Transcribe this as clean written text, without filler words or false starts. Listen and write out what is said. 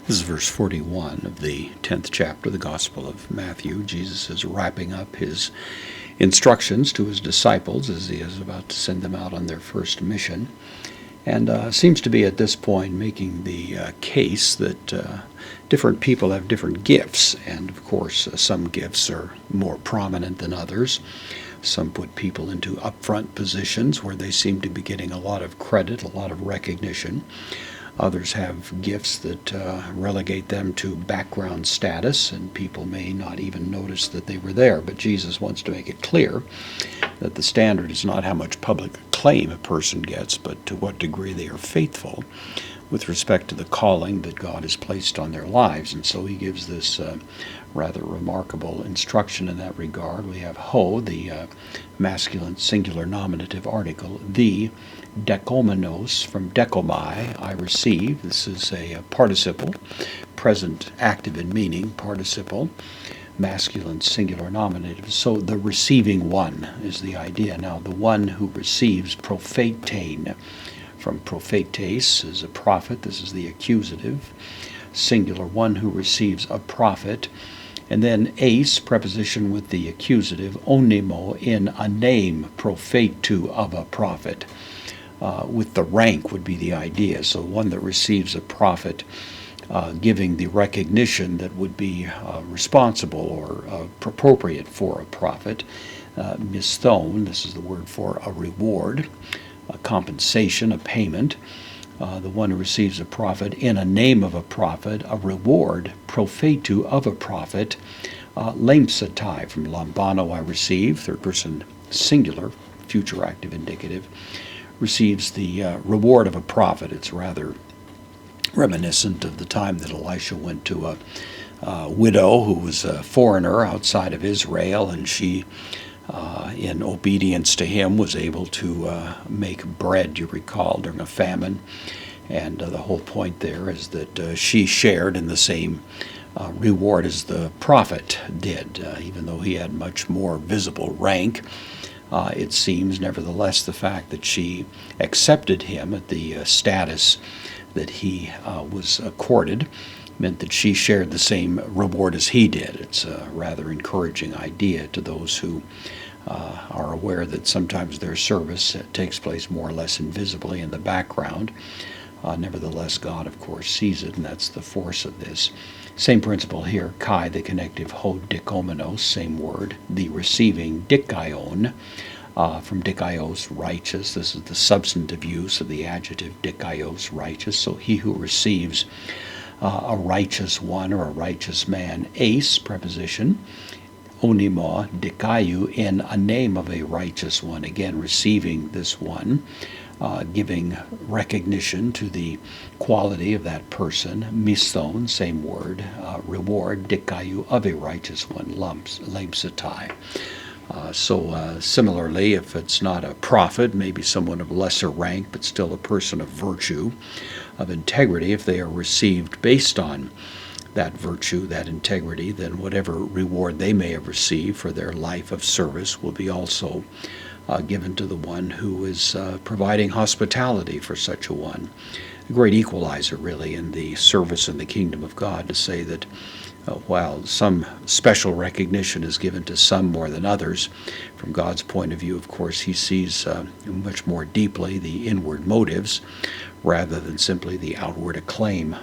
This is verse 41 of the 10th chapter of the Gospel of Matthew. Jesus is wrapping up his instructions to his disciples as he is about to send them out on their first mission, and seems to be at this point making the case that different people have different gifts, and of course some gifts are more prominent than others. Some put people into upfront positions where they seem to be getting a lot of credit, a lot of recognition. Others have gifts that relegate them to background status, and people may not even notice that they were there. But Jesus wants to make it clear that the standard is not how much public acclaim a person gets, but to what degree they are faithful with respect to the calling that God has placed on their lives. And so he gives this rather remarkable instruction in that regard. We have ho, the masculine singular nominative article, the dekomenos from dekomai, I receive. This is a participle, present active in meaning, participle, masculine singular nominative. So the receiving one is the idea. Now the one who receives, prophetein, from prophetes is a prophet. This is the accusative, singular, one who receives a prophet. And then ace, preposition with the accusative, onimo, in a name, prophetu, of a prophet. With the rank would be the idea. So one that receives a prophet, giving the recognition that would be responsible or appropriate for a prophet. Misthon, this is the word for a reward, a compensation, a payment. The one who receives a prophet in a name of a prophet, a reward, prophetu, of a prophet. Lampsatai, from lambano, I receive, third person singular, future active indicative, receives the reward of a prophet. It's rather reminiscent of the time that Elisha went to a widow who was a foreigner outside of Israel, and she, in obedience to him, was able to make bread, you recall, during a famine. And the whole point there is that she shared in the same reward as the prophet did, even though he had much more visible rank. It seems, nevertheless, the fact that she accepted him at the status that he was accorded meant that she shared the same reward as he did. It's a rather encouraging idea to those who are aware that sometimes their service takes place more or less invisibly in the background. Nevertheless, God, of course, sees it, and that's the force of this. Same principle here, kai, the connective, ho dikomenos, same word, the receiving, dikaion, from dikaios, righteous. This is the substantive use of the adjective dikaios, righteous. So he who receives a righteous one or a righteous man, ace, preposition, onima, dikayu, in a name of a righteous one, again, receiving this one, giving recognition to the quality of that person. Misthon, same word, reward, dikayu, of a righteous one, lampsatai. So similarly, if it's not a prophet, maybe someone of lesser rank, but still a person of virtue, of integrity, if they are received based on that virtue, that integrity, then whatever reward they may have received for their life of service will be also given to the one who is providing hospitality for such a one. A great equalizer, really, in the service in the kingdom of God, to say that while some special recognition is given to some more than others, from God's point of view, of course, he sees much more deeply the inward motives rather than simply the outward acclaim.